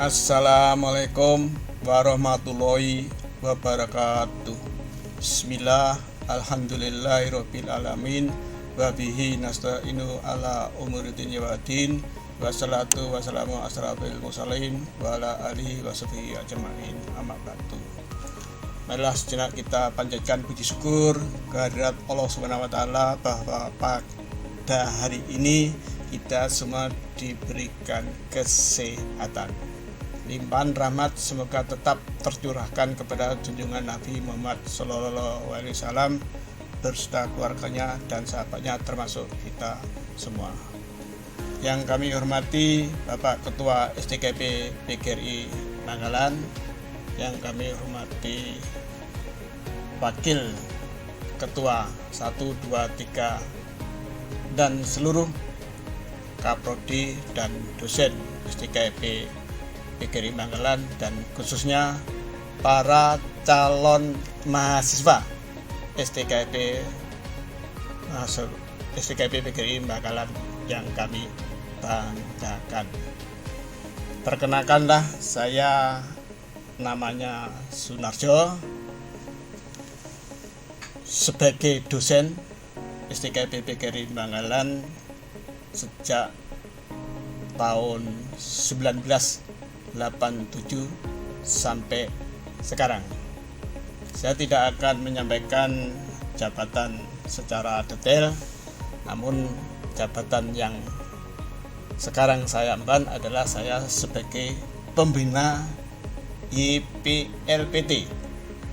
Assalamualaikum warahmatullahi wabarakatuh. Bismillah, alhamdulillahirabbil alamin, wa bihi nasta'inu ala umuri dunya waddin, wassalatu wassalamu asrafil mursalin wa ala alihi washabihi ajmain, amma ba'du. Marilah sejenak kita panjatkan puji syukur kehadirat Allah Subhanahu wa taala bahwa pada hari ini kita semua diberikan kesehatan. Limpahan rahmat semoga tetap tercurahkan kepada junjungan Nabi Muhammad SAW berserta keluarganya dan sahabatnya, termasuk kita semua. Yang kami hormati Bapak Ketua STKP PGRI Mangalan, yang kami hormati Wakil Ketua 1, 2, 3 dan seluruh Kaprodi dan dosen STKP PGRI Mangalan, dan khususnya para calon mahasiswa STKP PGRI Mangalan yang kami banggakan. Perkenalkanlah, saya namanya Sunarjo, sebagai dosen STKP PGRI Mangalan sejak tahun 1987 sampai sekarang. Saya tidak akan menyampaikan jabatan secara detail, namun jabatan yang sekarang saya emban adalah saya sebagai pembina IPLPT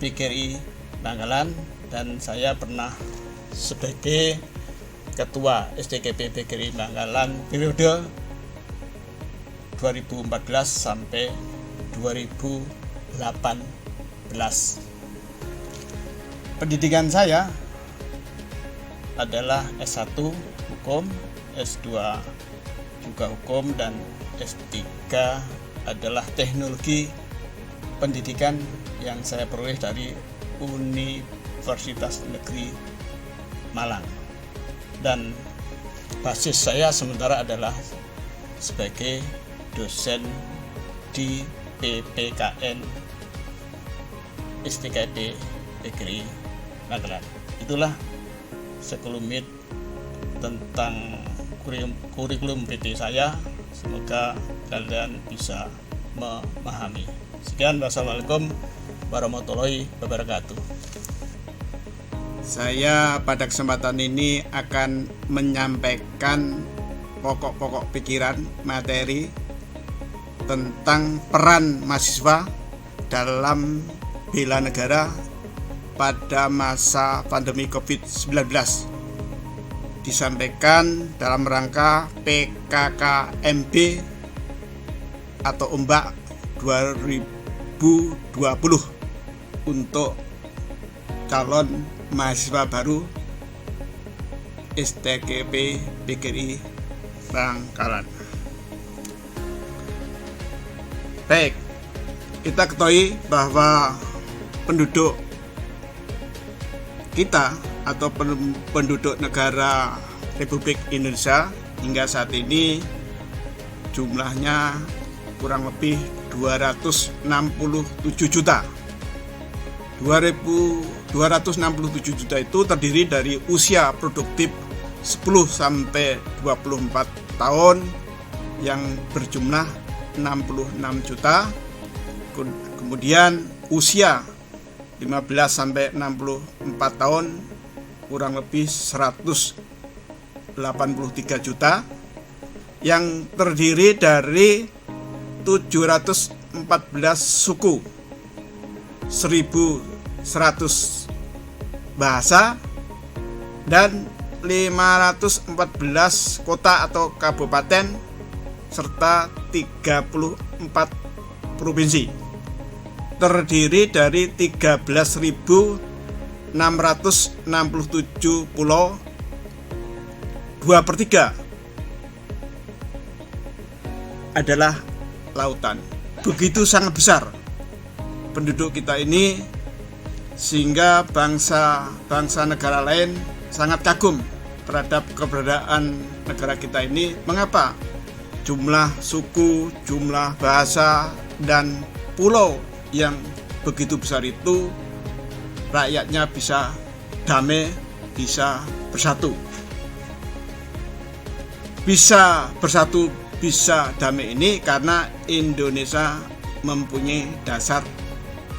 PGRI Mangalan, dan saya pernah sebagai Ketua STKP PGRI Mangalan periode 2014 sampai 2018. Pendidikan saya adalah S1 Hukum, S2 juga Hukum, dan S3 adalah Teknologi Pendidikan yang saya peroleh dari Universitas Negeri Malang. Dan basis saya sementara adalah sebagai dosen di PPKN STKP PGRI Mangalan. Itulah sekelumit tentang kurikulum PT saya. Semoga kalian bisa memahami. Sekian, wassalamualaikum warahmatullahi wabarakatuh. Saya pada kesempatan ini akan menyampaikan pokok-pokok pikiran materi tentang peran mahasiswa dalam bela negara pada masa pandemi COVID-19, disampaikan dalam rangka PKKMB atau Ombak 2020 untuk calon mahasiswa baru STKP PGRI Mangalan. Baik, kita ketahui bahwa penduduk kita atau penduduk negara Republik Indonesia hingga saat ini jumlahnya kurang lebih 267 juta. 267 juta itu terdiri dari usia produktif 10 sampai 24 tahun yang berjumlah 66 juta. Kemudian usia 15 sampai 64 tahun kurang lebih 183 juta, yang terdiri dari 714 suku, 1.100 bahasa, dan 514 kota atau kabupaten serta 34 provinsi, terdiri dari 13.667 pulau. 2/3 adalah lautan. Begitu sangat besar penduduk kita ini, sehingga bangsa negara lain sangat kagum terhadap keberadaan negara kita ini. Mengapa? Jumlah suku, jumlah bahasa, dan pulau yang begitu besar itu rakyatnya bisa damai, bisa bersatu. Bisa bersatu, bisa damai ini karena Indonesia mempunyai dasar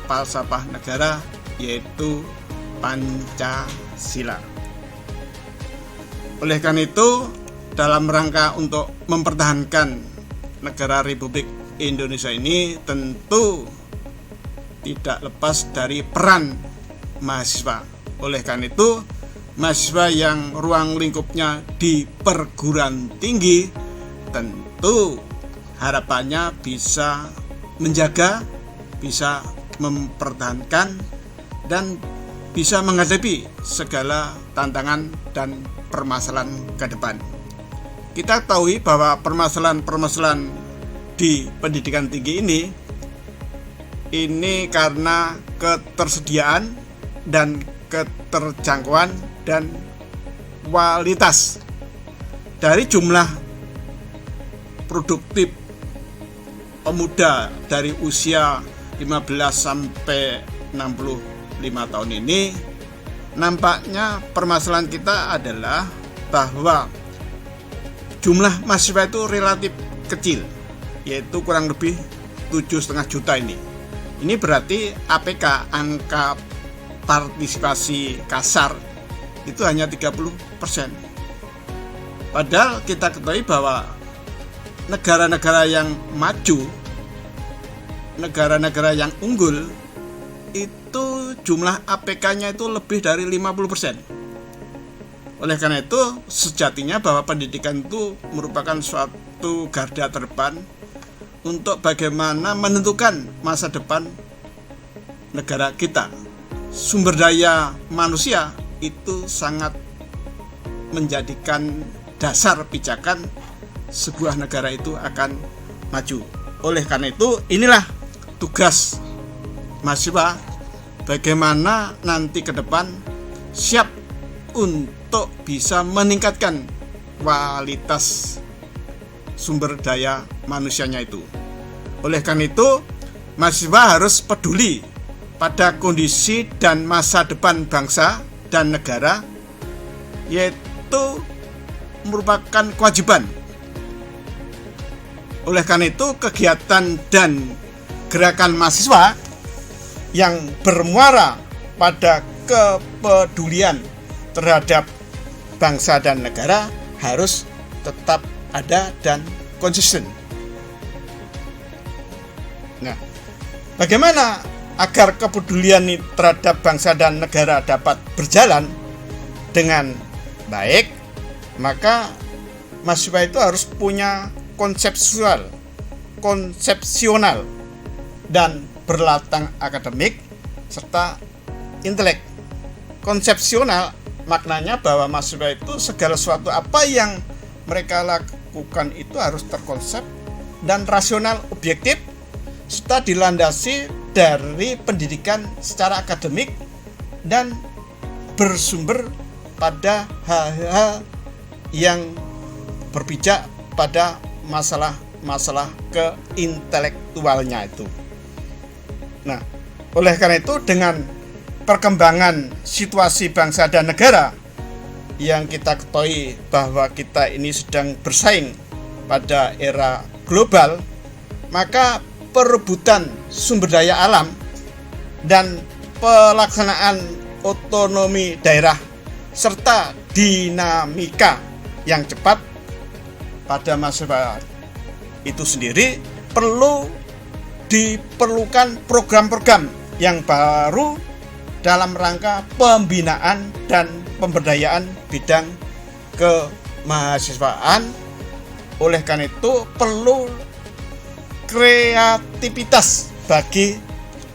falsafah negara, yaitu Pancasila. Oleh karena itu, dalam rangka untuk mempertahankan negara Republik Indonesia ini tentu tidak lepas dari peran mahasiswa. Oleh karena itu, mahasiswa yang ruang lingkupnya di perguruan tinggi tentu harapannya bisa menjaga, bisa mempertahankan, dan bisa menghadapi segala tantangan dan permasalahan ke depan. Kita ketahui bahwa permasalahan-permasalahan di pendidikan tinggi ini karena ketersediaan dan keterjangkauan dan kualitas dari jumlah produktif pemuda dari usia 15 sampai 65 tahun ini. Nampaknya permasalahan kita adalah bahwa jumlah mahasiswa itu relatif kecil, yaitu kurang lebih 7,5 juta ini. Ini berarti APK, angka partisipasi kasar, itu hanya 30%. Padahal kita ketahui bahwa negara-negara yang maju, negara-negara yang unggul, itu jumlah APK-nya itu lebih dari 50%. Oleh karena itu, sejatinya bahwa pendidikan itu merupakan suatu garda terdepan untuk bagaimana menentukan masa depan negara kita. Sumber daya manusia itu sangat menjadikan dasar pijakan sebuah negara itu akan maju. Oleh karena itu, inilah tugas mahasiswa, bagaimana nanti ke depan siap untuk bisa meningkatkan kualitas sumber daya manusianya itu. Oleh karena itu, mahasiswa harus peduli pada kondisi dan masa depan bangsa dan negara, yaitu merupakan kewajiban. Oleh karena itu, kegiatan dan gerakan mahasiswa yang bermuara pada kepedulian terhadap bangsa dan negara harus tetap ada dan konsisten. Nah, bagaimana agar kepedulian terhadap bangsa dan negara dapat berjalan dengan baik? Maka mahasiswa itu harus punya konsepsional dan berlatar akademik serta intelek. Konsepsional maknanya bahwa mahasiswa itu segala sesuatu apa yang mereka lakukan itu harus terkonsep dan rasional, objektif, serta dilandasi dari pendidikan secara akademik dan bersumber pada hal-hal yang berpijak pada masalah keintelektualnya itu. Nah, oleh karena itu, dengan perkembangan situasi bangsa dan negara yang kita ketahui bahwa kita ini sedang bersaing pada era global, maka perebutan sumber daya alam dan pelaksanaan otonomi daerah serta dinamika yang cepat pada masa itu sendiri diperlukan program-program yang baru dalam rangka pembinaan dan pemberdayaan bidang kemahasiswaan. Oleh karena itu, perlu kreativitas bagi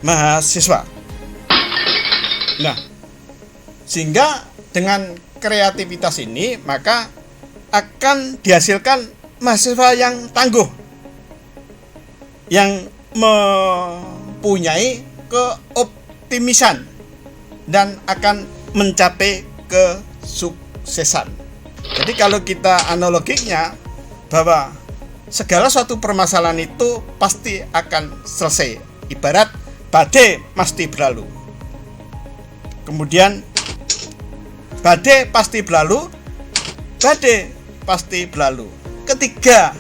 mahasiswa. Nah, sehingga dengan kreativitas ini maka akan dihasilkan mahasiswa yang tangguh, yang mempunyai keoptimisan dan akan mencapai kesuksesan. Jadi kalau kita analoginya bahwa segala suatu permasalahan itu pasti akan selesai. Ibarat badai pasti berlalu. Kemudian badai pasti berlalu, badai pasti berlalu. Ketiga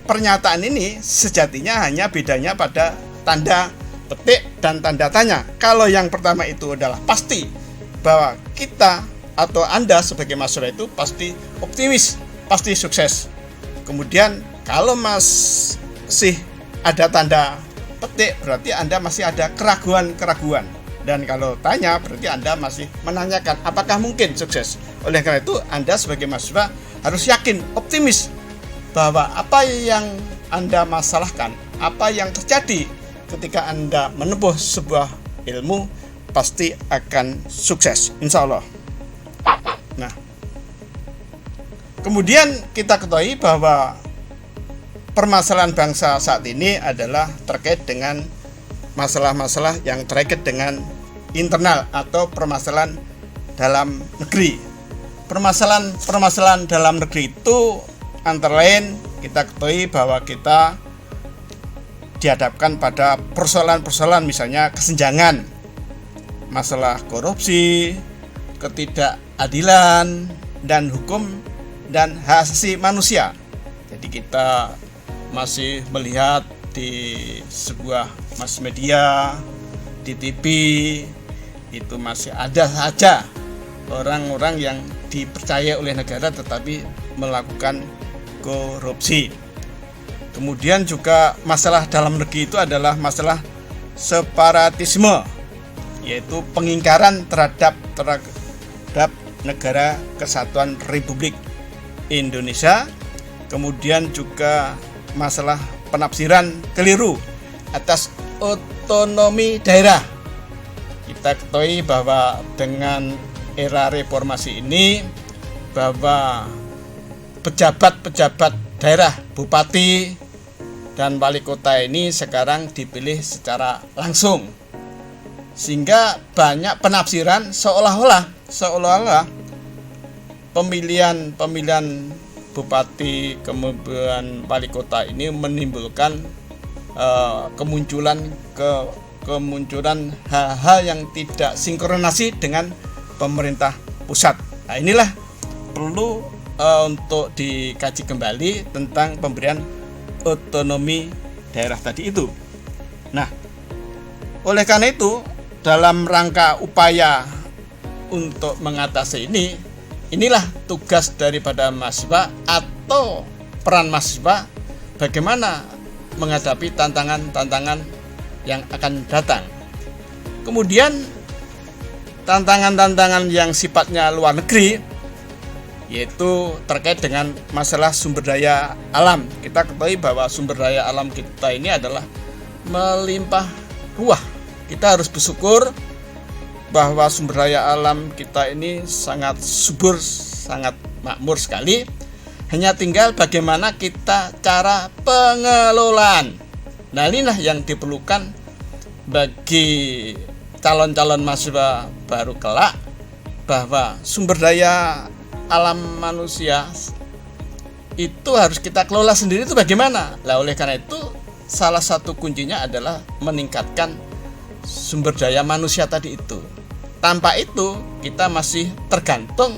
pernyataan ini sejatinya hanya bedanya pada tanda petik dan tanda tanya. Kalau yang pertama itu adalah pasti bahwa kita atau Anda sebagai mahasiswa itu pasti optimis, pasti sukses. Kemudian kalau masih ada tanda petik, berarti Anda masih ada keraguan-keraguan. Dan kalau tanya, berarti Anda masih menanyakan apakah mungkin sukses. Oleh karena itu, Anda sebagai mahasiswa harus yakin, optimis bahwa apa yang Anda masalahkan, apa yang terjadi ketika Anda menempuh sebuah ilmu pasti akan sukses, insya Allah. Nah, kemudian kita ketahui bahwa permasalahan bangsa saat ini adalah terkait dengan masalah-masalah yang terkait dengan internal atau permasalahan dalam negeri. Permasalahan dalam negeri itu antara lain kita ketahui bahwa kita dihadapkan pada persoalan-persoalan misalnya kesenjangan, masalah korupsi, ketidakadilan, dan hukum dan hak asasi manusia. Jadi kita masih melihat di sebuah mass media, di TV, itu masih ada saja orang-orang yang dipercaya oleh negara tetapi melakukan korupsi. Kemudian juga masalah dalam negeri itu adalah masalah separatisme, yaitu pengingkaran terhadap Negara Kesatuan Republik Indonesia. Kemudian juga masalah penafsiran keliru atas otonomi daerah. Kita ketahui bahwa dengan era reformasi ini bahwa pejabat-pejabat daerah, bupati dan wali kota ini sekarang dipilih secara langsung, sehingga banyak penafsiran seolah-olah pemilihan bupati kemudian wali kota ini menimbulkan kemunculan hal-hal yang tidak sinkronasi dengan pemerintah pusat. Nah, inilah perlu untuk dikaji kembali tentang pemberian otonomi daerah tadi itu. Nah, oleh karena itu dalam rangka upaya untuk mengatasi inilah tugas daripada mahasiswa atau peran mahasiswa bagaimana menghadapi tantangan-tantangan yang akan datang. Kemudian tantangan-tantangan yang sifatnya luar negeri, yaitu terkait dengan masalah sumber daya alam. Kita ketahui bahwa sumber daya alam kita ini adalah melimpah ruah. Kita harus bersyukur bahwa sumber daya alam kita ini sangat subur, sangat makmur sekali. Hanya tinggal bagaimana kita cara pengelolaan. Nah, inilah yang diperlukan bagi calon-calon mahasiswa baru kelak, bahwa sumber daya alam manusia itu harus kita kelola sendiri itu bagaimana. Nah, oleh karena itu salah satu kuncinya adalah meningkatkan sumber daya manusia tadi itu. Tanpa itu kita masih tergantung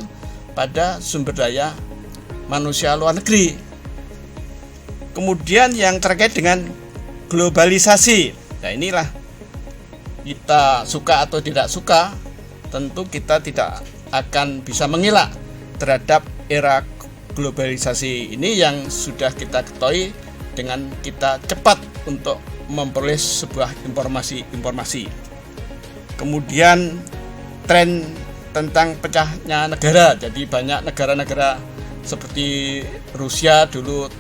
pada sumber daya manusia luar negeri. Kemudian yang terkait dengan globalisasi. Nah, inilah kita suka atau tidak suka, tentu kita tidak akan bisa mengelak terhadap era globalisasi ini yang sudah kita ketahui dengan kita cepat untuk memperoleh sebuah informasi. Kemudian tren tentang pecahnya negara. Jadi banyak negara-negara seperti Rusia dulu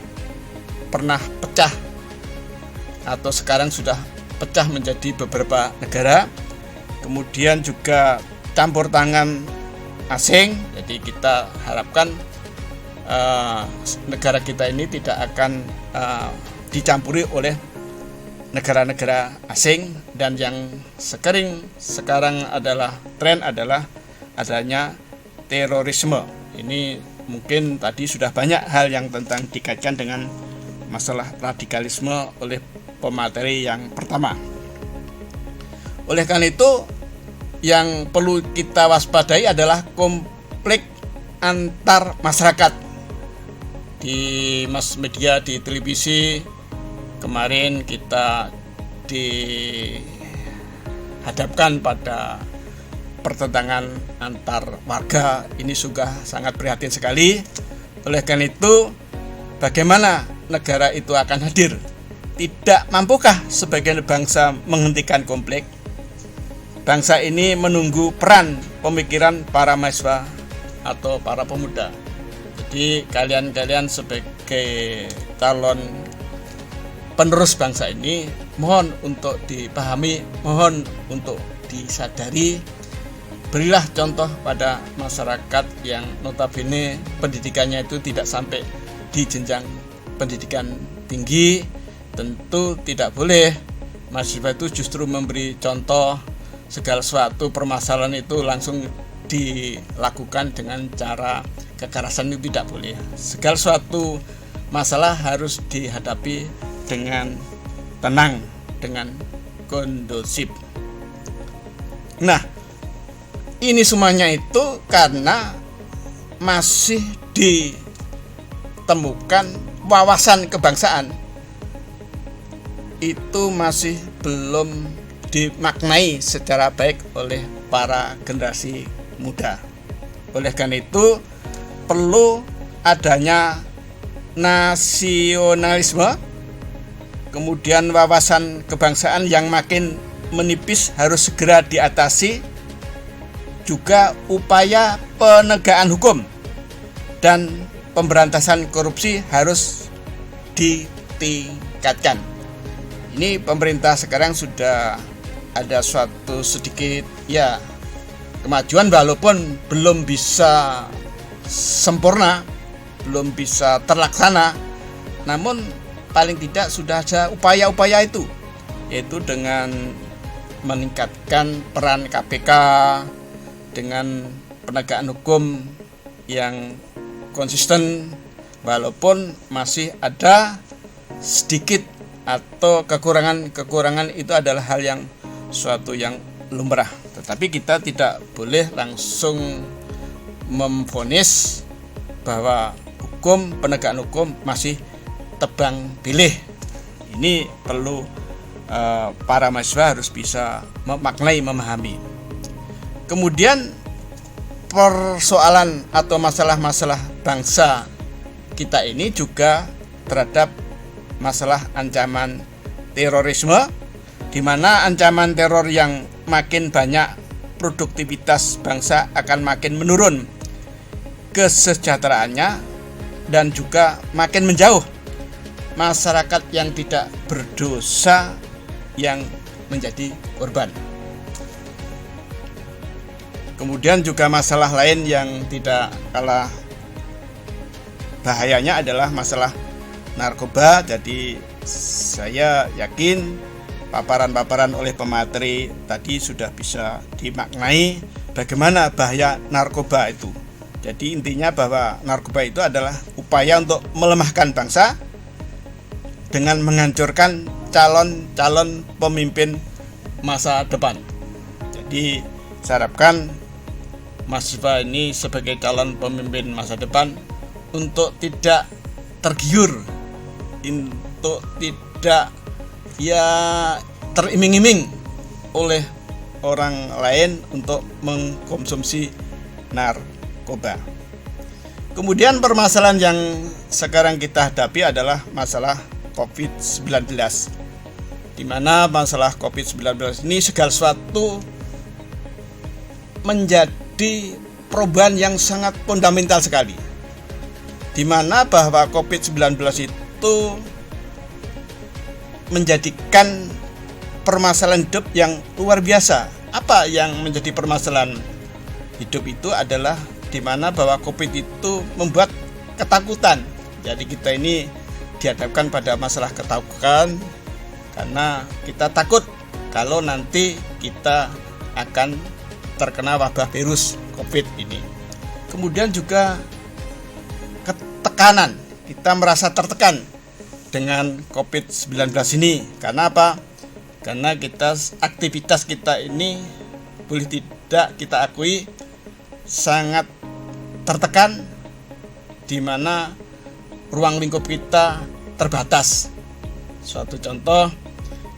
pernah pecah atau sekarang sudah pecah menjadi beberapa negara. Kemudian juga campur tangan asing. Jadi kita harapkan negara kita ini tidak akan dicampuri oleh negara-negara asing. Dan yang sekarang adalah tren adalah adanya terorisme. Ini mungkin tadi sudah banyak hal yang tentang dikaitkan dengan masalah radikalisme oleh pemateri yang pertama. Oleh karena itu, yang perlu kita waspadai adalah konflik antar masyarakat. Di mass media, di televisi, kemarin kita dihadapkan pada pertentangan antar warga. Ini sudah sangat prihatin sekali. Oleh karena itu, bagaimana negara itu akan hadir? Tidak mampukah sebagian bangsa menghentikan konflik? Bangsa ini menunggu peran pemikiran para mahasiswa atau para pemuda. Jadi kalian sebagai calon penerus bangsa ini, mohon untuk dipahami, mohon untuk disadari. Berilah contoh pada masyarakat yang notabene pendidikannya itu tidak sampai di jenjang pendidikan tinggi. Tentu tidak boleh mahasiswa itu justru memberi contoh. Segala suatu permasalahan itu langsung dilakukan dengan cara kekerasan, itu tidak boleh. Segala suatu masalah harus dihadapi dengan tenang, dengan kondusif. Nah, ini semuanya itu karena masih ditemukan wawasan kebangsaan itu masih belum dimaknai secara baik oleh para generasi muda. Oleh karena itu, perlu adanya nasionalisme, kemudian wawasan kebangsaan yang makin menipis harus segera diatasi, juga upaya penegakan hukum dan pemberantasan korupsi harus ditingkatkan. Ini pemerintah sekarang sudah ada suatu sedikit kemajuan, walaupun belum bisa sempurna, belum bisa terlaksana, namun paling tidak sudah ada upaya-upaya itu, yaitu dengan meningkatkan peran KPK, dengan penegakan hukum yang konsisten, walaupun masih ada sedikit atau kekurangan itu adalah hal yang suatu yang lumrah. Tetapi kita tidak boleh langsung memvonis bahwa penegakan hukum masih tebang pilih. Ini perlu para mahasiswa harus bisa memaknai, memahami. Kemudian persoalan atau masalah-masalah bangsa kita ini juga terhadap masalah ancaman terorisme, di mana ancaman teror yang makin banyak, produktivitas bangsa akan makin menurun, kesejahteraannya, dan juga makin menjauh masyarakat yang tidak berdosa yang menjadi korban. Kemudian juga masalah lain yang tidak kalah bahayanya adalah masalah narkoba. Jadi saya yakin paparan-paparan oleh pemateri tadi sudah bisa dimaknai bagaimana bahaya narkoba itu. Jadi intinya bahwa narkoba itu adalah upaya untuk melemahkan bangsa dengan menghancurkan calon-calon pemimpin masa depan. Jadi saya harapkan mahasiswa ini sebagai calon pemimpin masa depan untuk tidak tergiur, untuk tidak teriming-iming oleh orang lain untuk mengkonsumsi narkoba. Kemudian permasalahan yang sekarang kita hadapi adalah masalah COVID-19, di mana masalah COVID-19 ini segala sesuatu menjadi perubahan yang sangat fundamental sekali, di mana bahwa COVID-19 itu menjadikan permasalahan hidup yang luar biasa. Apa yang menjadi permasalahan hidup itu adalah di mana bahwa COVID itu membuat ketakutan. Jadi kita ini dihadapkan pada masalah ketakutan karena kita takut kalau nanti kita akan terkena wabah virus COVID ini. Kemudian juga ketekanan, kita merasa tertekan dengan COVID-19 ini. Karena apa? Karena aktivitas kita ini boleh tidak kita akui sangat tertekan, di mana ruang lingkup kita terbatas. Suatu contoh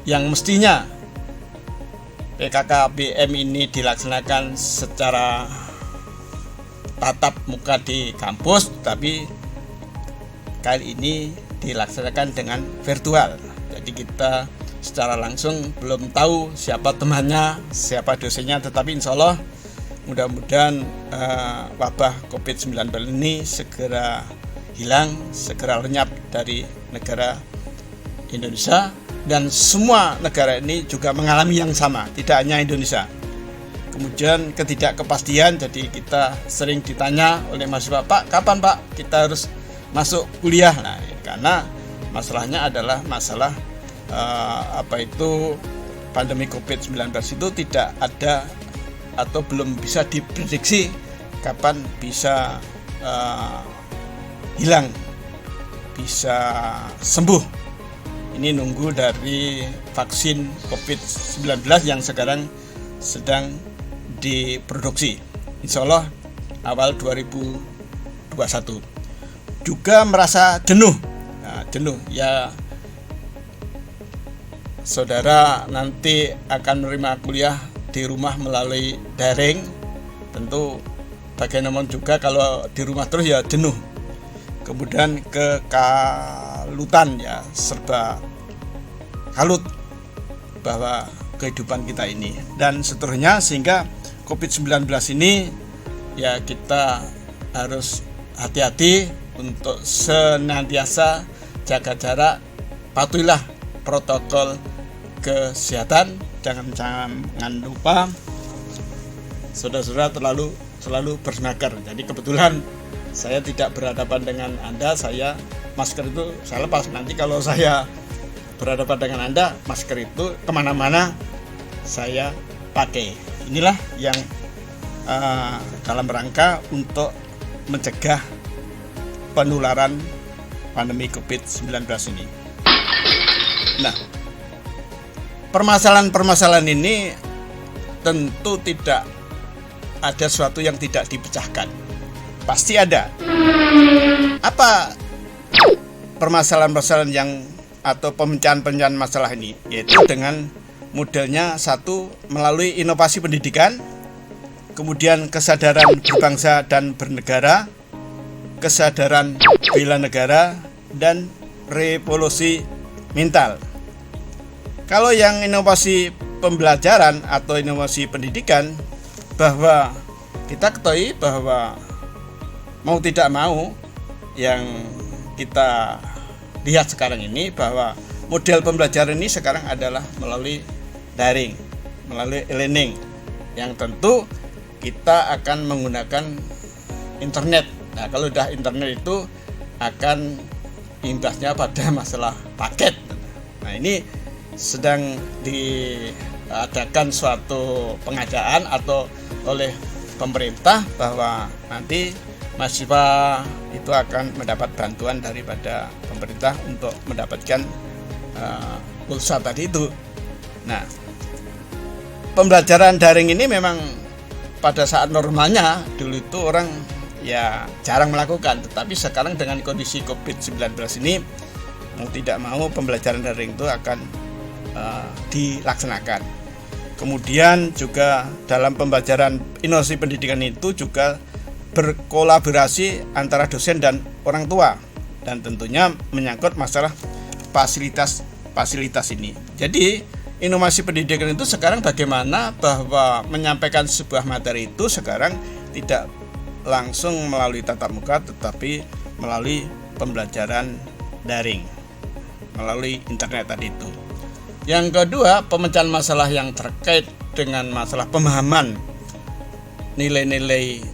yang mestinya PKKBM ini dilaksanakan secara tatap muka di kampus, tapi kali ini dilaksanakan dengan virtual. Jadi kita secara langsung belum tahu siapa temannya, siapa dosennya, tetapi insya Allah mudah-mudahan wabah COVID-19 ini segera hilang, segera lenyap dari negara Indonesia, dan semua negara ini juga mengalami yang sama, tidak hanya Indonesia. Kemudian ketidakkepastian, jadi kita sering ditanya oleh mahasiswa, Pak, kapan Pak kita harus masuk kuliah? Nah, karena masalahnya adalah masalah pandemi COVID-19 itu tidak ada atau belum bisa diprediksi kapan bisa hilang, bisa sembuh. Ini nunggu dari vaksin COVID-19 yang sekarang sedang diproduksi. Insya Allah awal 2021. Juga merasa jenuh. Nah, jenuh ya, saudara nanti akan menerima kuliah di rumah melalui daring. Tentu bagaimanapun juga kalau di rumah terus ya jenuh. Kemudian kekalutan, ya serba kalut bahwa kehidupan kita ini dan seterusnya, sehingga COVID-19 ini ya kita harus hati-hati untuk senantiasa jaga jarak, patuhilah protokol kesehatan, jangan lupa saudara-saudara selalu bermasker. Jadi kebetulan saya tidak berhadapan dengan Anda, masker itu saya lepas. Nanti kalau saya berhadapan dengan Anda, masker itu kemana-mana saya pakai. Inilah yang dalam rangka untuk mencegah penularan pandemi COVID-19 ini. Nah, permasalahan-permasalahan ini tentu tidak ada sesuatu yang tidak dipecahkan. Pasti ada. Apa permasalahan-permasalahan yang atau pemecahan-pemecahan masalah ini? Yaitu dengan modelnya, satu, melalui inovasi pendidikan, kemudian kesadaran berbangsa dan bernegara, kesadaran bela negara, dan revolusi mental. Kalau yang inovasi pembelajaran atau inovasi pendidikan, bahwa kita ketahui bahwa mau tidak mau yang kita lihat sekarang ini bahwa model pembelajaran ini sekarang adalah melalui daring, melalui e-learning, yang tentu kita akan menggunakan internet. Nah, kalau udah internet itu akan imbasnya pada masalah paket. Nah, ini sedang diadakan suatu pengajaan atau oleh pemerintah bahwa nanti mahasiswa itu akan mendapat bantuan daripada pemerintah untuk mendapatkan pulsa tadi itu. Nah, pembelajaran daring ini memang pada saat normalnya dulu itu orang ya jarang melakukan, tetapi sekarang dengan kondisi COVID-19 ini mau tidak mau pembelajaran daring itu akan dilaksanakan. Kemudian juga dalam pembelajaran inovasi pendidikan itu juga berkolaborasi antara dosen dan orang tua, dan tentunya menyangkut masalah fasilitas ini. Jadi inovasi pendidikan itu sekarang bagaimana bahwa menyampaikan sebuah materi itu sekarang tidak langsung melalui tatap muka, tetapi melalui pembelajaran daring, melalui internet tadi itu. Yang kedua, pemecahan masalah yang terkait dengan masalah pemahaman nilai-nilai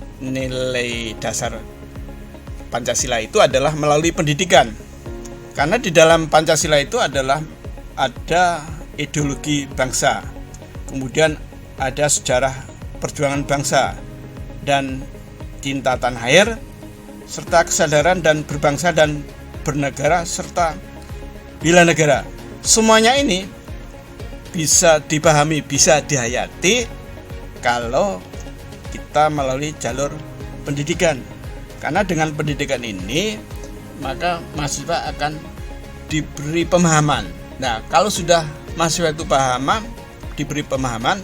dasar Pancasila itu adalah melalui pendidikan. Karena di dalam Pancasila itu adalah ada ideologi bangsa, kemudian ada sejarah perjuangan bangsa dan cinta tanah air, serta kesadaran dan berbangsa dan bernegara, serta bela negara. Semuanya ini bisa dipahami, bisa dihayati kalau kita melalui jalur pendidikan. Karena dengan pendidikan ini maka mahasiswa akan diberi pemahaman. Nah, kalau sudah mahasiswa itu diberi pemahaman,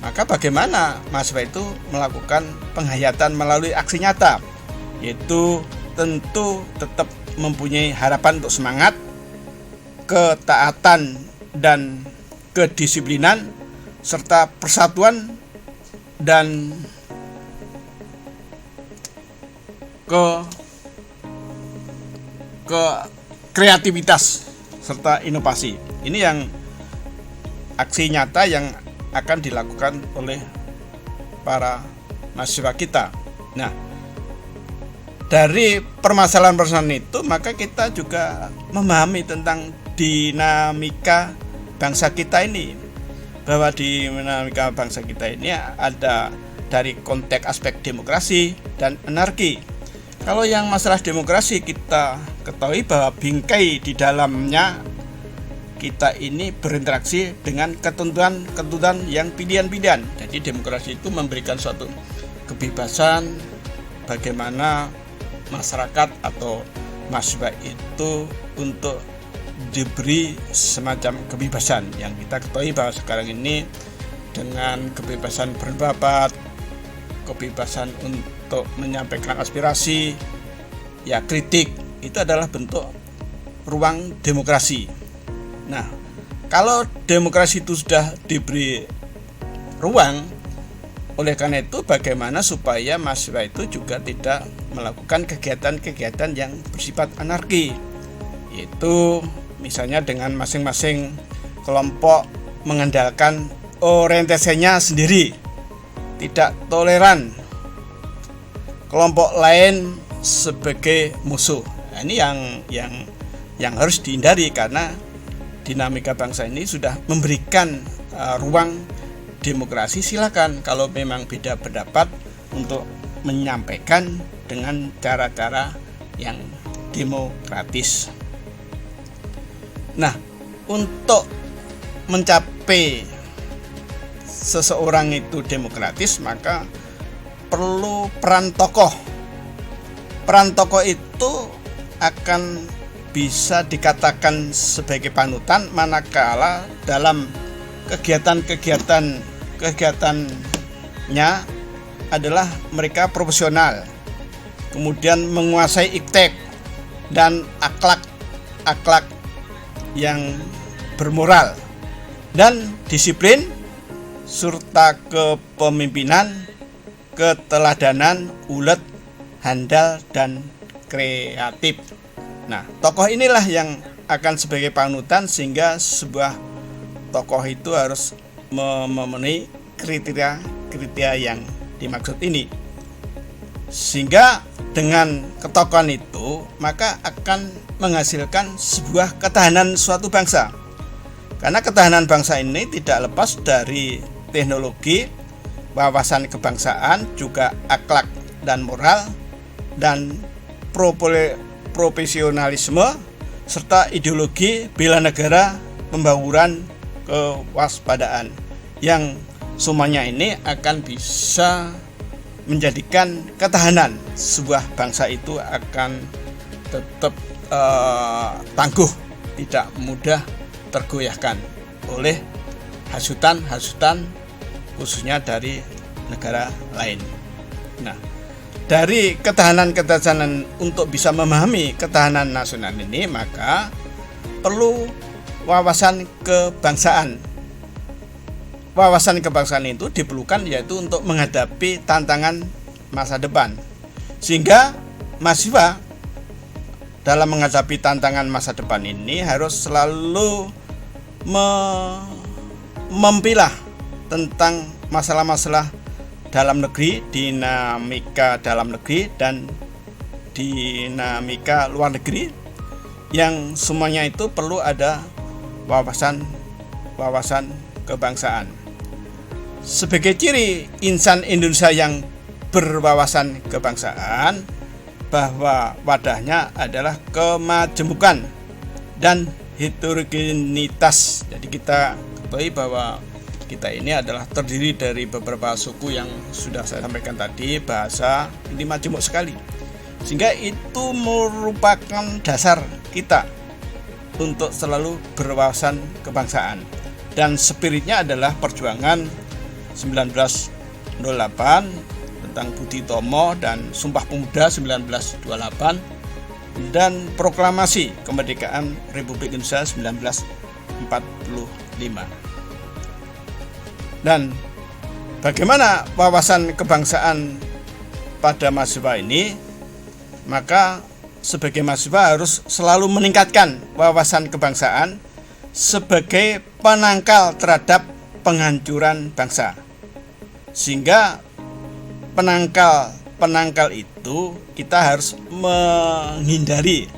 maka bagaimana mahasiswa itu melakukan penghayatan melalui aksi nyata, yaitu tentu tetap mempunyai harapan untuk semangat, ketaatan dan kedisiplinan, serta persatuan dan kreativitas serta inovasi. Ini yang aksi nyata yang akan dilakukan oleh para mahasiswa kita. Nah, dari permasalahan-permasalahan itu maka kita juga memahami tentang dinamika bangsa kita ini, bahwa dinamika bangsa kita ini ada dari konteks aspek demokrasi dan anarki. Kalau yang masalah demokrasi kita ketahui bahwa bingkai di dalamnya kita ini berinteraksi dengan ketentuan yang pilihan-pilihan. Jadi demokrasi itu memberikan suatu kebebasan bagaimana masyarakat atau mahasiswa itu untuk diberi semacam kebebasan yang kita ketahui bahwa sekarang ini dengan kebebasan berpendapat, kebebasan untuk menyampaikan aspirasi, ya kritik, itu adalah bentuk ruang demokrasi. Nah, kalau demokrasi itu sudah diberi ruang, oleh karena itu bagaimana supaya mahasiswa itu juga tidak melakukan kegiatan-kegiatan yang bersifat anarki, yaitu misalnya dengan masing-masing kelompok mengandalkan orientasinya sendiri, tidak toleran kelompok lain sebagai musuh. Nah, ini yang harus dihindari, karena dinamika bangsa ini sudah memberikan ruang demokrasi. Silakan kalau memang beda pendapat untuk menyampaikan dengan cara-cara yang demokratis. Nah, untuk mencapai seseorang itu demokratis maka perlu peran tokoh. Peran tokoh itu akan bisa dikatakan sebagai panutan manakala dalam kegiatannya adalah mereka profesional, kemudian menguasai iptek dan akhlak yang bermoral dan disiplin serta kepemimpinan, keteladanan, ulet, handal dan kreatif. Nah, tokoh inilah yang akan sebagai panutan, sehingga sebuah tokoh itu harus memenuhi kriteria yang dimaksud ini. Sehingga dengan ketokohan itu maka akan menghasilkan sebuah ketahanan suatu bangsa. Karena ketahanan bangsa ini tidak lepas dari teknologi, wawasan kebangsaan, juga akhlak dan moral, dan profesionalisme, serta ideologi bela negara, pembangunan, kewaspadaan, yang semuanya ini akan bisa menjadikan ketahanan sebuah bangsa itu akan tetap tangguh, tidak mudah tergoyahkan oleh hasutan khususnya dari negara lain. Nah, dari ketahanan untuk bisa memahami ketahanan nasional ini maka perlu wawasan kebangsaan. Wawasan kebangsaan itu diperlukan yaitu untuk menghadapi tantangan masa depan. Sehingga mahasiswa dalam menghadapi tantangan masa depan ini harus selalu memilah tentang masalah-masalah dalam negeri, dinamika dalam negeri dan dinamika luar negeri, yang semuanya itu perlu ada wawasan kebangsaan. Sebagai ciri insan Indonesia yang berwawasan kebangsaan, bahwa wadahnya adalah kemajemukan dan heterogenitas. Jadi kita ketahui bahwa kita ini adalah terdiri dari beberapa suku yang sudah saya sampaikan tadi, bahasa ini majemuk sekali. Sehingga itu merupakan dasar kita untuk selalu berwawasan kebangsaan. Dan spiritnya adalah perjuangan 1908 tentang Budi Utomo dan Sumpah Pemuda 1928 dan Proklamasi Kemerdekaan Republik Indonesia 1945. Dan bagaimana wawasan kebangsaan pada mahasiswa ini? Maka sebagai mahasiswa harus selalu meningkatkan wawasan kebangsaan sebagai penangkal terhadap penghancuran bangsa. Sehingga penangkal itu kita harus menghindari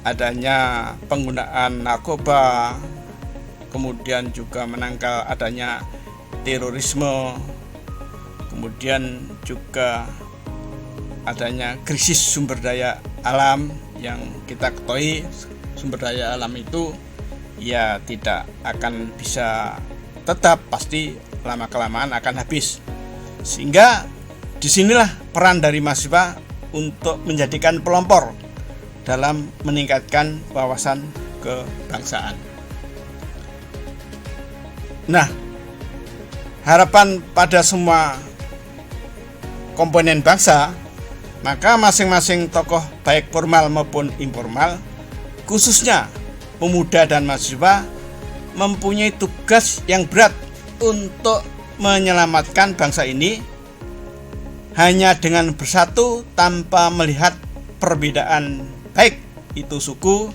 adanya penggunaan narkoba, kemudian juga menangkal adanya terorisme, kemudian juga adanya krisis sumber daya alam yang kita ketahui sumber daya alam itu ya tidak akan bisa tetap, pasti lama-kelamaan akan habis. Sehingga disinilah peran dari mahasiswa untuk menjadikan pelopor dalam meningkatkan wawasan kebangsaan. Nah, harapan pada semua komponen bangsa, maka masing-masing tokoh baik formal maupun informal, khususnya pemuda dan mahasiswa, mempunyai tugas yang berat untuk menyelamatkan bangsa ini hanya dengan bersatu tanpa melihat perbedaan baik itu suku,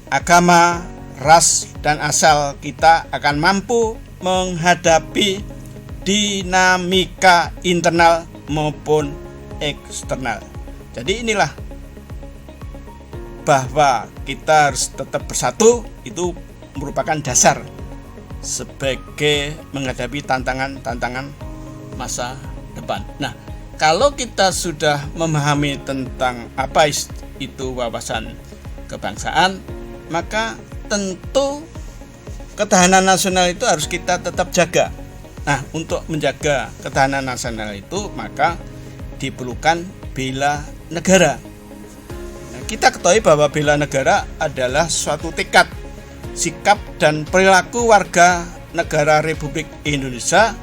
agama, ras, dan asal. Kita akan mampu menghadapi dinamika internal maupun eksternal. Jadi inilah bahwa kita harus tetap bersatu, itu merupakan dasar sebagai menghadapi tantangan-tantangan masa depan. Nah, kalau kita sudah memahami tentang apa itu wawasan kebangsaan, maka tentu ketahanan nasional itu harus kita tetap jaga. Nah, untuk menjaga ketahanan nasional itu maka diperlukan bela negara. Nah, kita ketahui bahwa bela negara adalah suatu tekad, sikap dan perilaku warga negara Republik Indonesia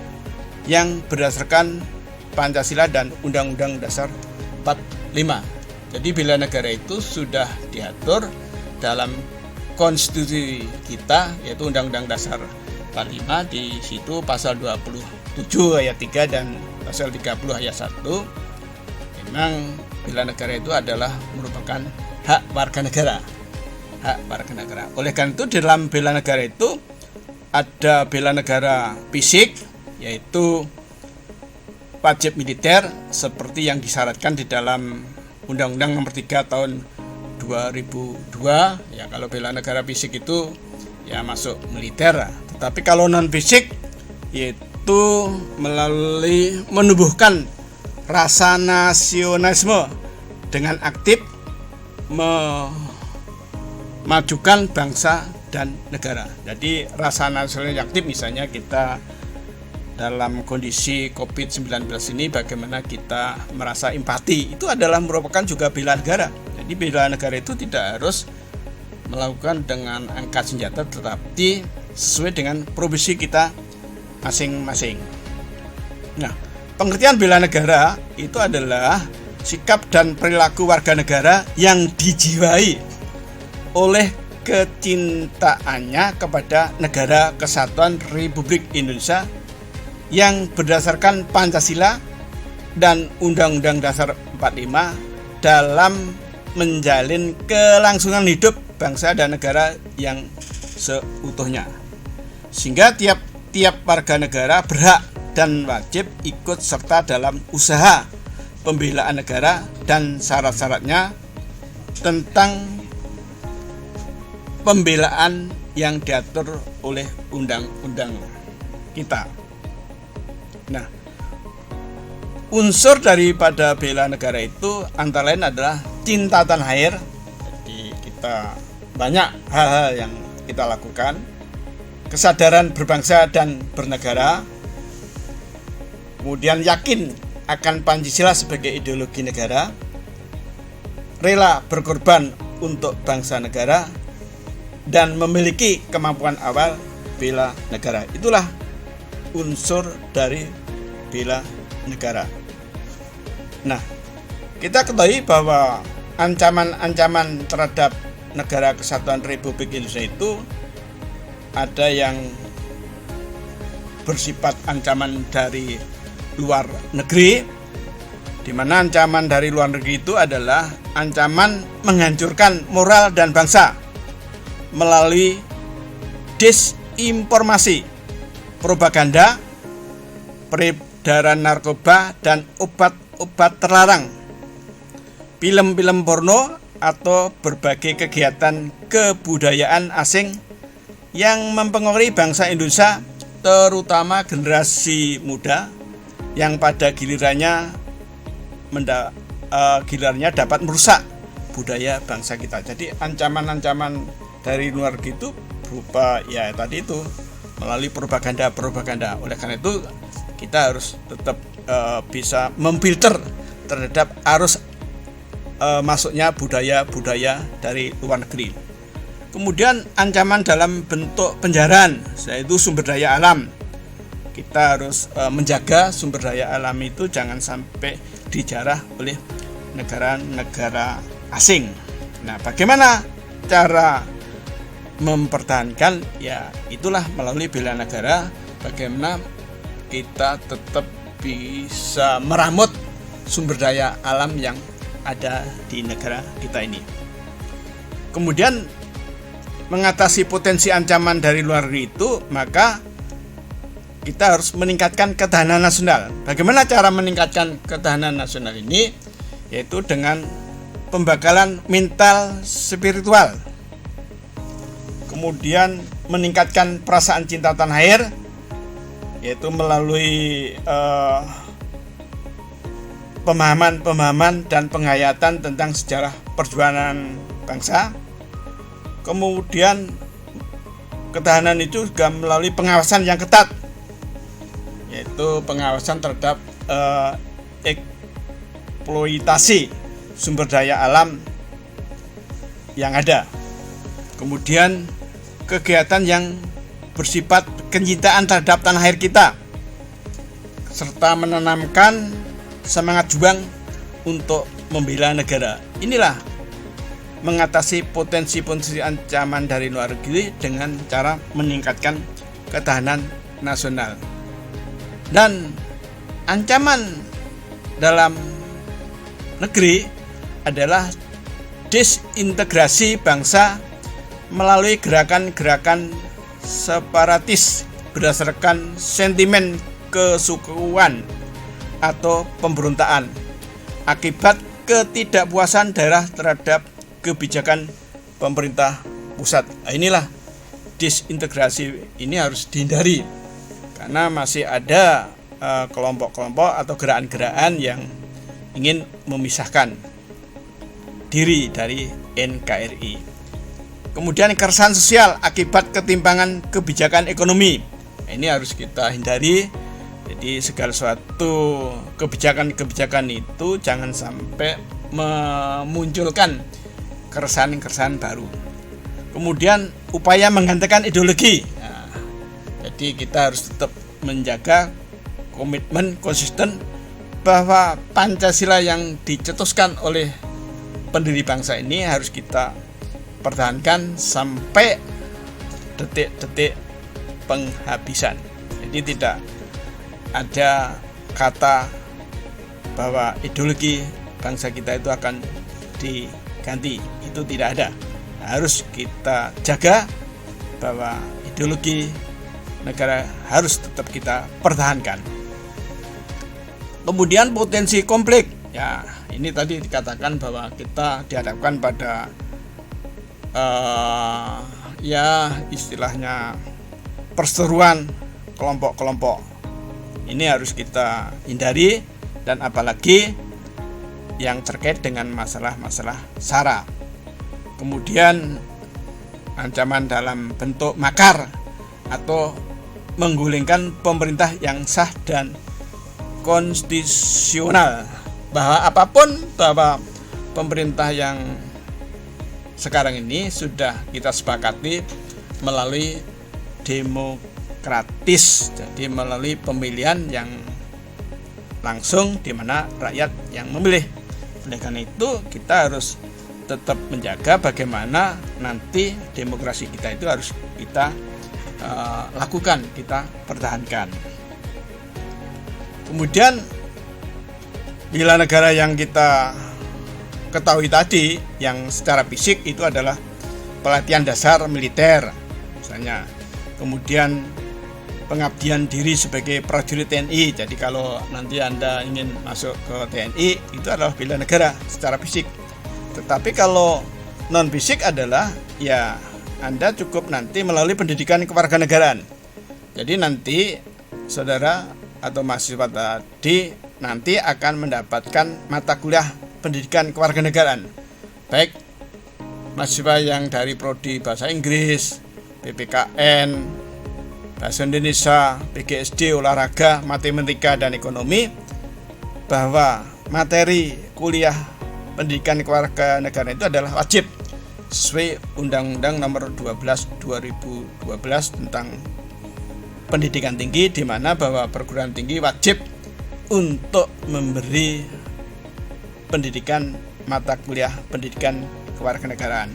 yang berdasarkan Pancasila dan Undang-Undang Dasar 45. Jadi bela negara itu sudah diatur dalam konstitusi kita, yaitu Undang-Undang Dasar 45, di situ pasal 27 ayat 3 dan pasal 30 ayat 1. Memang bela negara itu adalah merupakan hak warga negara. Hak warga negara. Oleh karena itu di dalam bela negara itu ada bela negara fisik, yaitu wajib militer seperti yang disyaratkan di dalam Undang-Undang Nomor 3 tahun 2002. Ya, kalau bela negara fisik itu ya masuk militer. Tetapi kalau non fisik yaitu melalui menumbuhkan rasa nasionalisme dengan aktif memajukan bangsa dan negara. Jadi rasa nasionalis aktif, misalnya kita dalam kondisi COVID-19 ini bagaimana kita merasa empati, itu adalah merupakan juga bela negara. Jadi bela negara itu tidak harus melakukan dengan angkat senjata, tetapi sesuai dengan profesi kita masing-masing. Nah, pengertian bela negara itu adalah sikap dan perilaku warga negara yang dijiwai oleh kecintaannya kepada negara kesatuan Republik Indonesia yang berdasarkan Pancasila dan Undang-Undang Dasar 45 dalam menjalin kelangsungan hidup bangsa dan negara yang seutuhnya. Sehingga tiap warga negara berhak dan wajib ikut serta dalam usaha pembelaan negara dan syarat-syaratnya tentang pembelaan yang diatur oleh undang-undang kita. Nah, unsur daripada bela negara itu antara lain adalah cinta tanah air. Jadi kita banyak hal-hal yang kita lakukan. Kesadaran berbangsa dan bernegara, kemudian yakin akan Pancasila sebagai ideologi negara, rela berkorban untuk bangsa negara, dan memiliki kemampuan awal bela negara. Itulah unsur dari bela negara. Nah, kita ketahui bahwa ancaman-ancaman terhadap negara kesatuan Republik Indonesia itu ada yang bersifat ancaman dari luar negeri, di mana ancaman dari luar negeri itu adalah ancaman menghancurkan moral dan bangsa melalui disinformasi, propaganda, peredaran narkoba dan obat-obat terlarang, film-film porno, atau berbagai kegiatan kebudayaan asing yang mempengaruhi bangsa Indonesia, terutama generasi muda yang pada gilirannya dapat merusak budaya bangsa kita. Jadi ancaman-ancaman dari luar gitu berupa ya tadi itu melalui propaganda. Oleh karena itu kita harus tetap bisa memfilter terhadap arus masuknya budaya-budaya dari luar negeri. Kemudian ancaman dalam bentuk penjarahan, yaitu sumber daya alam. Kita harus menjaga sumber daya alam itu jangan sampai dijarah oleh negara-negara asing. Nah, bagaimana cara mempertahankan? Ya, itulah melalui bela negara. Bagaimana kita tetap bisa meramut sumber daya alam yang ada di negara kita ini. Kemudian mengatasi potensi ancaman dari luar negeri itu, maka kita harus meningkatkan ketahanan nasional. Bagaimana cara meningkatkan ketahanan nasional ini? Yaitu dengan pembekalan mental spiritual, kemudian meningkatkan perasaan cinta tanah air, yaitu melalui pemahaman dan penghayatan tentang sejarah perjuangan bangsa. Kemudian ketahanan itu juga melalui pengawasan yang ketat, yaitu pengawasan terhadap eksploitasi sumber daya alam yang ada. Kemudian kegiatan yang bersifat kecintaan terhadap tanah air kita, serta menanamkan semangat juang untuk membela negara. Inilah mengatasi potensi-potensi ancaman dari luar negeri dengan cara meningkatkan ketahanan nasional. Dan ancaman dalam negeri adalah disintegrasi bangsa melalui gerakan-gerakan separatis berdasarkan sentimen kesukuan atau pemberontakan akibat ketidakpuasan daerah terhadap kebijakan pemerintah pusat. Nah, inilah disintegrasi ini harus dihindari karena masih ada kelompok-kelompok atau gerakan-gerakan yang ingin memisahkan diri dari NKRI. Kemudian keresahan sosial akibat ketimpangan kebijakan ekonomi. Nah, ini harus kita hindari. Jadi segala suatu kebijakan-kebijakan itu jangan sampai memunculkan keresahan-keresahan baru. Kemudian upaya menggantikan ideologi. Nah, jadi kita harus tetap menjaga komitmen konsisten bahwa Pancasila yang dicetuskan oleh pendiri bangsa ini harus kita pertahankan sampai detik-detik penghabisan. Jadi tidak ada kata bahwa ideologi bangsa kita itu akan diganti, itu tidak ada. Harus kita jaga bahwa ideologi negara harus tetap kita pertahankan. Kemudian potensi konflik, ya ini tadi dikatakan bahwa kita dihadapkan pada ya istilahnya perseteruan kelompok-kelompok. Ini harus kita hindari, dan apalagi yang terkait dengan masalah-masalah SARA. Kemudian ancaman dalam bentuk makar atau menggulingkan pemerintah yang sah dan konstitusional. Bahwa pemerintah yang sekarang ini sudah kita sepakati melalui demokratis, jadi melalui pemilihan yang langsung di mana rakyat yang memilih. Oleh karena itu kita harus tetap menjaga bagaimana nanti demokrasi kita itu harus kita lakukan, kita pertahankan. Kemudian bila negara yang kita ketahui tadi yang secara fisik itu adalah pelatihan dasar militer misalnya, kemudian pengabdian diri sebagai prajurit TNI. Jadi kalau nanti Anda ingin masuk ke TNI itu adalah bela negara secara fisik. Tetapi kalau non fisik adalah ya Anda cukup nanti melalui pendidikan kewarganegaraan. Jadi nanti saudara atau mahasiswa tadi nanti akan mendapatkan mata kuliah pendidikan kewarganegaraan, baik mahasiswa yang dari prodi bahasa Inggris, PPKN, bahasa Indonesia, PGSD, olahraga, matematika, dan ekonomi, bahwa materi kuliah pendidikan kewarganegaraan itu adalah wajib sesuai Undang-Undang Nomor 12 2012 tentang pendidikan tinggi, di mana bahwa perguruan tinggi wajib untuk memberi pendidikan mata kuliah pendidikan kewarganegaraan.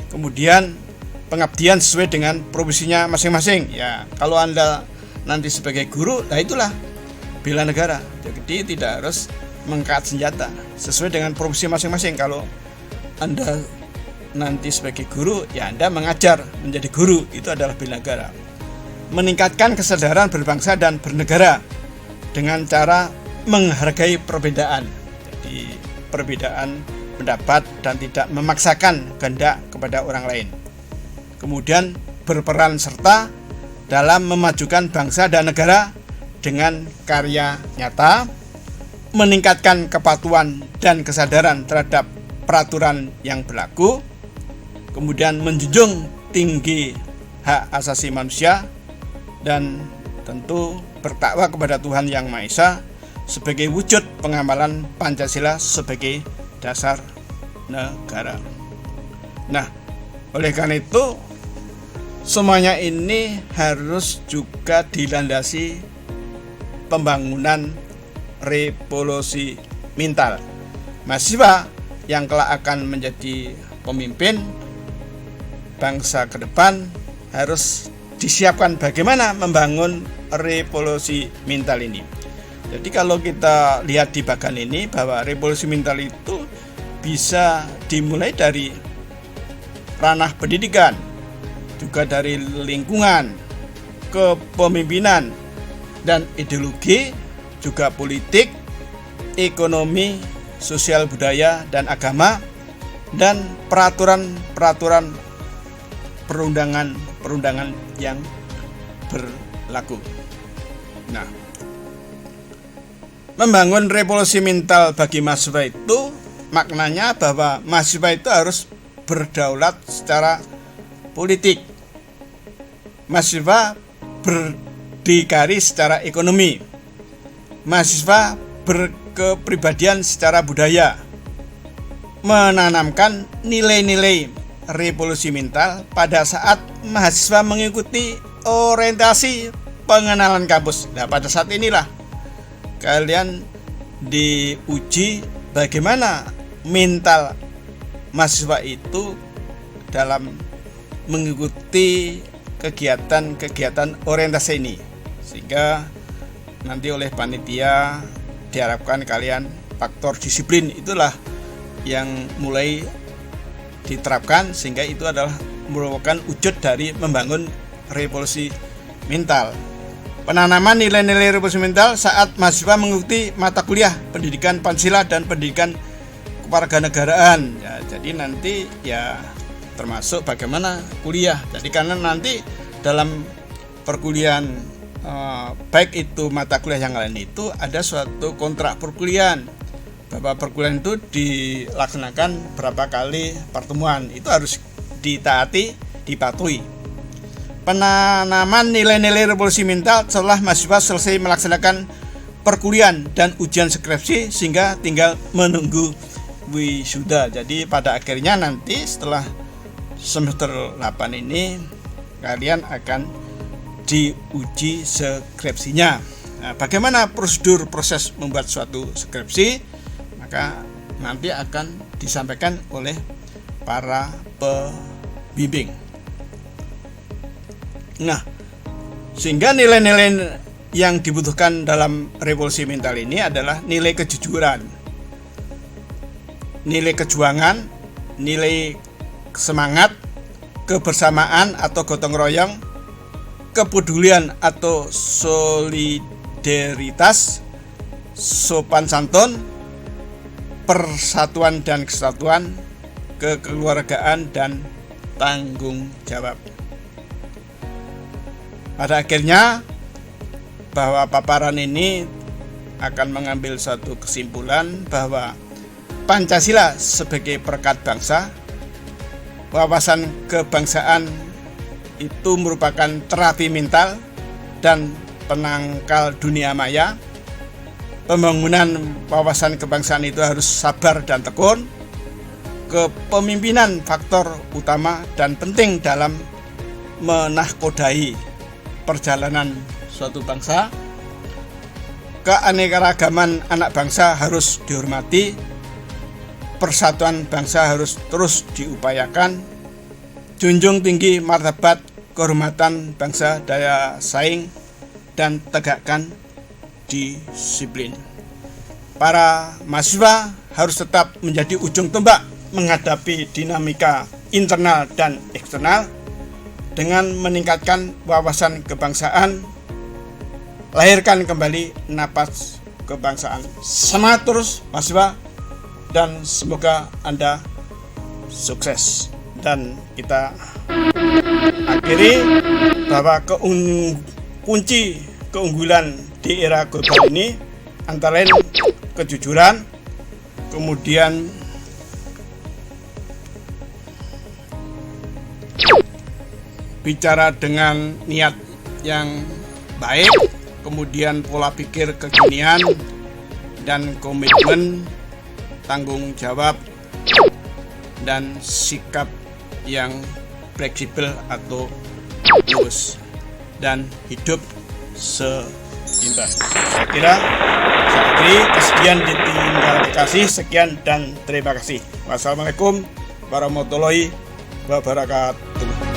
Kemudian pengabdian sesuai dengan profesinya masing-masing. Ya, kalau Anda nanti sebagai guru, nah itulah bela negara. Jadi tidak harus mengangkat senjata, sesuai dengan profesi masing-masing. Kalau Anda nanti sebagai guru, ya Anda mengajar menjadi guru, itu adalah bela negara. Meningkatkan kesadaran berbangsa dan bernegara dengan cara menghargai perbedaan. Jadi perbedaan pendapat dan tidak memaksakan kehendak kepada orang lain. Kemudian berperan serta dalam memajukan bangsa dan negara dengan karya nyata, meningkatkan kepatuhan dan kesadaran terhadap peraturan yang berlaku, kemudian menjunjung tinggi hak asasi manusia, dan tentu bertakwa kepada Tuhan Yang Maha Esa sebagai wujud pengamalan Pancasila sebagai dasar negara. Nah, oleh karena itu semuanya ini harus juga dilandasi pembangunan revolusi mental. Mahasiswa yang kelak akan menjadi pemimpin bangsa ke depan harus disiapkan bagaimana membangun revolusi mental ini. Jadi kalau kita lihat di bagian ini bahwa revolusi mental itu bisa dimulai dari ranah pendidikan, juga dari lingkungan, kepemimpinan, dan ideologi, juga politik, ekonomi, sosial budaya, dan agama, dan peraturan-peraturan perundangan yang berlaku. Nah, membangun revolusi mental bagi mahasiswa itu maknanya bahwa mahasiswa itu harus berdaulat secara politik. Mahasiswa berdikari secara ekonomi. Mahasiswa berkepribadian secara budaya. Menanamkan nilai-nilai revolusi mental pada saat mahasiswa mengikuti orientasi pengenalan kampus. Nah, pada saat inilah kalian diuji bagaimana mental mahasiswa itu dalam mengikuti kegiatan-kegiatan orientasi ini, sehingga nanti oleh panitia diharapkan kalian faktor disiplin itulah yang mulai diterapkan, sehingga itu adalah merupakan wujud dari membangun revolusi mental. Penanaman nilai-nilai revolusi mental saat mahasiswa mengikuti mata kuliah pendidikan Pancasila dan pendidikan kewarganegaraan. Ya, jadi nanti ya termasuk bagaimana kuliah. Jadi karena nanti dalam perkuliahan baik itu mata kuliah yang lain itu ada suatu kontrak perkuliahan. Bahwa perkuliahan itu dilaksanakan berapa kali pertemuan, itu harus ditaati dipatuhi. Penanaman nilai-nilai revolusi mental setelah mahasiswa selesai melaksanakan perkuliahan dan ujian skripsi sehingga tinggal menunggu wisuda. Jadi pada akhirnya nanti setelah semester 8 ini kalian akan diuji skripsinya. Nah, bagaimana prosedur proses membuat suatu skripsi? Maka nanti akan disampaikan oleh para pembimbing. Nah, sehingga nilai-nilai yang dibutuhkan dalam revolusi mental ini adalah nilai kejujuran, nilai kejuangan, nilai semangat, kebersamaan atau gotong royong, kepedulian atau solidaritas, sopan santun, persatuan dan kesatuan, kekeluargaan dan tanggung jawab. Pada akhirnya bahwa paparan ini akan mengambil suatu kesimpulan bahwa Pancasila sebagai perekat bangsa, wawasan kebangsaan itu merupakan terapi mental dan penangkal dunia maya. Pembangunan wawasan kebangsaan itu harus sabar dan tekun. Kepemimpinan faktor utama dan penting dalam menahkodai perjalanan suatu bangsa. Keanekaragaman anak bangsa harus dihormati. Persatuan bangsa harus terus diupayakan. Junjung tinggi martabat kehormatan bangsa, daya saing, dan tegakkan disiplin. Para mahasiswa harus tetap menjadi ujung tombak menghadapi dinamika internal dan eksternal dengan meningkatkan wawasan kebangsaan, lahirkan kembali napas kebangsaan. Semangat terus mahasiswa, dan semoga Anda sukses. Dan kita akhiri bahwa kunci keunggulan di era global ini antara lain kejujuran, kemudian bicara dengan niat yang baik, kemudian pola pikir kekinian, dan komitmen, tanggung jawab, dan sikap yang fleksibel atau lurus, dan hidup seimbang. Saya kira saya akhiri, kesedihan ditinggal kasih. Sekian dan terima kasih. Wassalamualaikum warahmatullahi wabarakatuh.